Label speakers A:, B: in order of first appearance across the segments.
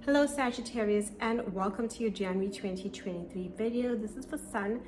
A: Hello Sagittarius, and welcome to your January 2023 video. This is for Sun,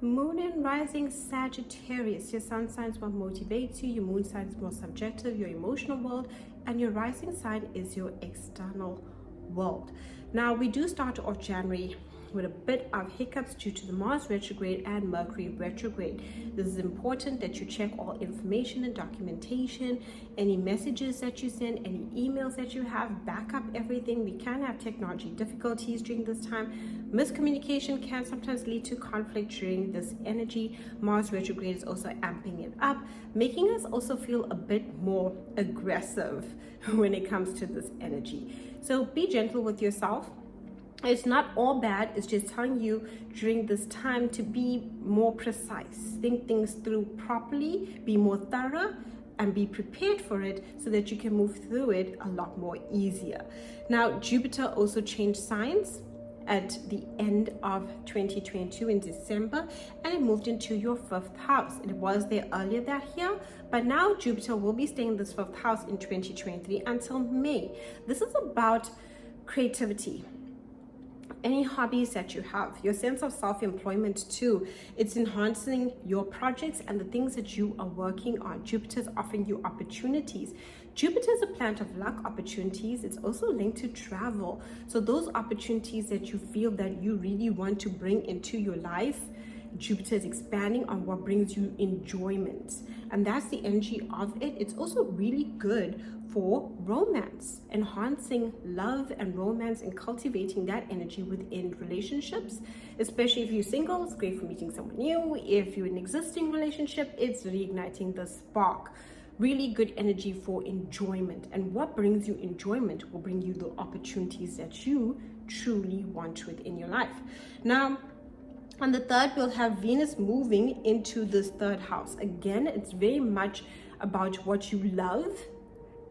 A: Moon and Rising Sagittarius. Your sun sign is what motivates you, your moon sign is more subjective, your emotional world, and your rising sign is your external world. Now we do start off January with a bit of hiccups due to the Mars retrograde and Mercury retrograde. This is important that you check all information and documentation, any messages that you send, any emails that you have, back up everything. We can have technology difficulties during this time. Miscommunication can sometimes lead to conflict during this energy. Mars retrograde is also amping it up, making us also feel a bit more aggressive when it comes to this energy. So be gentle with yourself. It's not all bad. It's just telling you during this time to be more precise, think things through properly, be more thorough, and be prepared for it so that you can move through it a lot more easier. Now, Jupiter also changed signs at the end of 2022 in December, and it moved into your 5th house. It was there earlier that year, but now Jupiter will be staying in this 5th house in 2023 until May. This is about creativity, any hobbies that you have, your sense of self-employment too. It's enhancing your projects and the things that you are working on. Jupiter's offering you opportunities. Jupiter is a planet of luck, opportunities. It's also linked to travel. So those opportunities that you feel that you really want to bring into your life, Jupiter is expanding on what brings you enjoyment, and that's the energy of it. It's also really good for romance, enhancing love and romance and cultivating that energy within relationships, especially if you're single. It's great for meeting someone new. If you're in an existing relationship, it's reigniting the spark. Really good energy for enjoyment, and what brings you enjoyment will bring you the opportunities that you truly want within your life. Now, on the 3rd, we'll have Venus moving into this 3rd house. Again, it's very much about what you love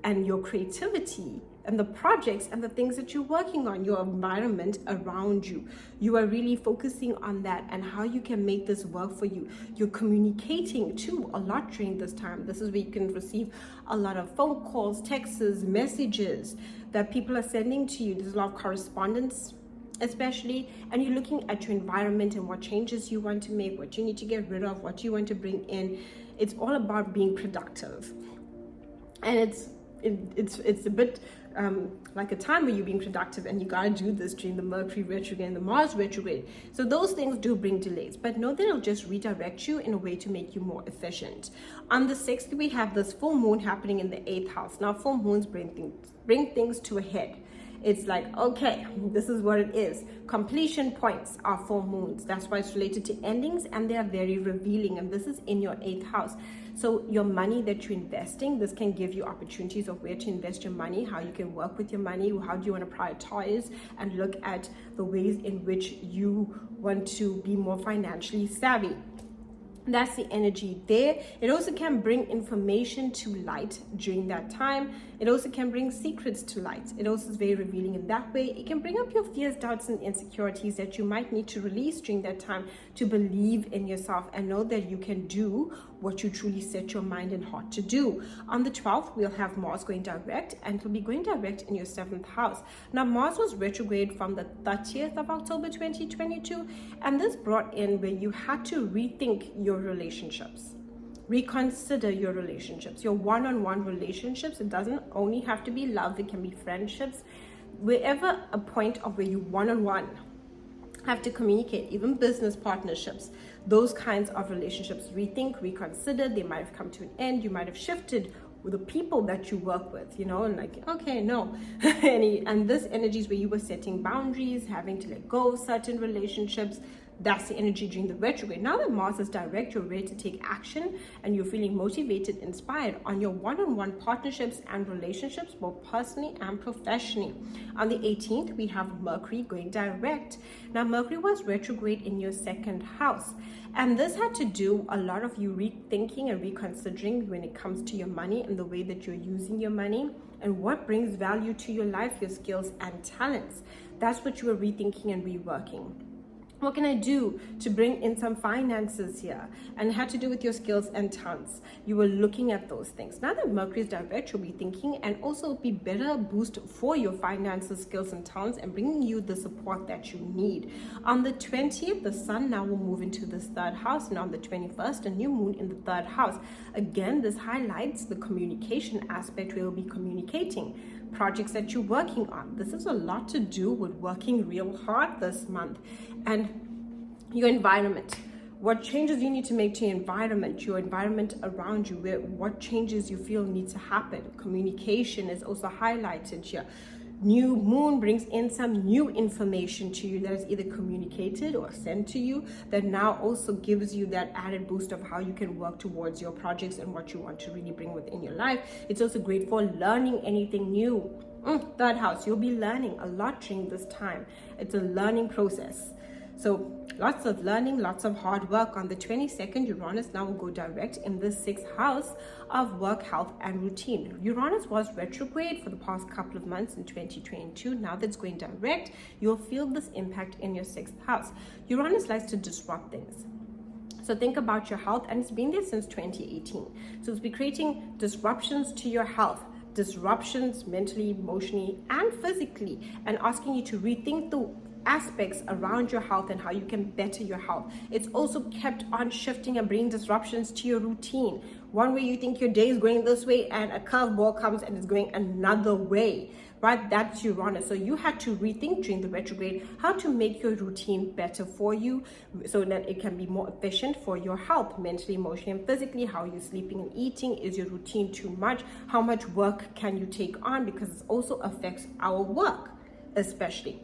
A: and your creativity and the projects and the things that you're working on, your environment around you. You are really focusing on that and how you can make this work for you. You're communicating too a lot during this time. This is where you can receive a lot of phone calls, texts, messages that people are sending to you. There's a lot of correspondence, especially, and you're looking at your environment and what changes you want to make, what you need to get rid of, what you want to bring in. It's all about being productive, and it's a bit like a time where you're being productive, and you gotta do this during the Mercury retrograde and the Mars retrograde. So those things do bring delays, but know that it'll just redirect you in a way to make you more efficient. On the 6th, we have this full moon happening in the 8th house. Now, full moons bring things to a head. It's like, okay, this is what it is. Completion points are full moons. That's why it's related to endings, and they are very revealing, and this is in your 8th house. So your money that you're investing, this can give you opportunities of where to invest your money, how you can work with your money, how do you want to prioritize, and look at the ways in which you want to be more financially savvy. That's the energy there. It also can bring information to light during that time. It also can bring secrets to light. It also is very revealing in that way. It can bring up your fears, doubts, and insecurities that you might need to release during that time to believe in yourself and know that you can do what you truly set your mind and heart to do. On the 12th, we'll have Mars going direct, and it'll be going direct in your 7th house. Now, Mars was retrograde from the 30th of October 2022, and this brought in where you had to rethink your relationships, reconsider your relationships, your one-on-one relationships. It doesn't only have to be love, it can be friendships, wherever a point of where you one-on-one have to communicate, even business partnerships, those kinds of relationships. Rethink, reconsider. They might have come to an end. You might have shifted with the people that you work with, and like, okay, no. and this energy is where you were setting boundaries, having to let go of certain relationships. That's the energy during the retrograde. Now that Mars is direct, you're ready to take action, and you're feeling motivated, inspired on your one-on-one partnerships and relationships, both personally and professionally. On the 18th, we have Mercury going direct. Now, Mercury was retrograde in your 2nd house, and this had to do a lot of you rethinking and reconsidering when it comes to your money and the way that you're using your money and what brings value to your life, your skills and talents. That's what you are rethinking and reworking. What can I do to bring in some finances here? And it had to do with your skills and talents. You were looking at those things. Now that Mercury is direct, you'll be thinking and also be better boost for your finances, skills and talents, and bringing you the support that you need. On the 20th, the sun now will move into this third house, and on the 21st, a new moon in the third house. Again, this highlights the communication aspect where you'll be communicating projects that you're working on. This is a lot to do with working real hard this month. And your environment, what changes you need to make to your environment around you, what changes you feel need to happen. Communication is also highlighted here. New moon brings in some new information to you that is either communicated or sent to you, that now also gives you that added boost of how you can work towards your projects and what you want to really bring within your life. It's also great for learning anything new. Third house, you'll be learning a lot during this time. It's a learning process. So lots of learning, lots of hard work. On the 22nd, Uranus now will go direct in the 6th house of work, health, and routine. Uranus was retrograde for the past couple of months in 2022. Now that it's going direct, you'll feel this impact in your 6th house. Uranus likes to disrupt things. So think about your health, and it's been there since 2018. So it's be creating disruptions to your health, disruptions mentally, emotionally, and physically, and asking you to rethink the aspects around your health and how you can better your health. It's also kept on shifting and bringing disruptions to your routine. One way you think your day is going this way, and a curveball comes and it's going another way, right? That's Uranus. So you had to rethink during the retrograde how to make your routine better for you so that it can be more efficient for your health, mentally, emotionally, and physically. How you're sleeping and eating. Is your routine too much? How much work can you take on? Because it also affects our work, especially.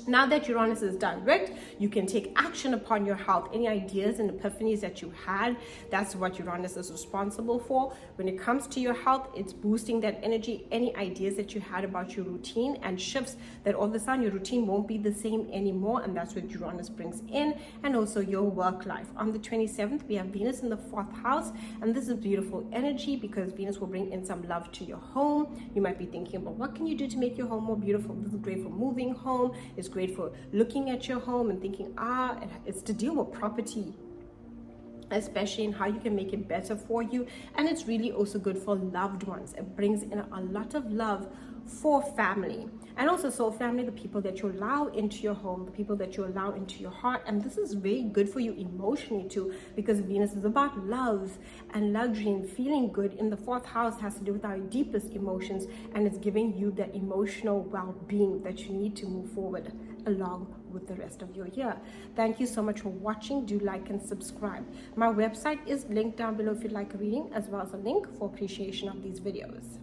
A: Now that Uranus is direct, you can take action upon your health. Any ideas and epiphanies that you had, that's what Uranus is responsible for. When it comes to your health, it's boosting that energy. Any ideas that you had about your routine and shifts, that all of a sudden your routine won't be the same anymore, and that's what Uranus brings in. And also your work life. On the 27th, we have Venus in the 4th house, and this is beautiful energy because Venus will bring in some love to your home. You might be thinking about what can you do to make your home more beautiful. This is great for moving home. It's great for looking at your home and thinking, it's to deal with property, especially in how you can make it better for you. And it's really also good for loved ones. It brings in a lot of love for family, and also soul family, the people that you allow into your home, the people that you allow into your heart. And this is very good for you emotionally too, because Venus is about love and luxury and feeling good. In the 4th house has to do with our deepest emotions, and it's giving you that emotional well-being that you need to move forward along with the rest of your year. Thank you so much for watching. Do like and subscribe. My website is linked down below if you'd like a reading, as well as a link for appreciation of these videos.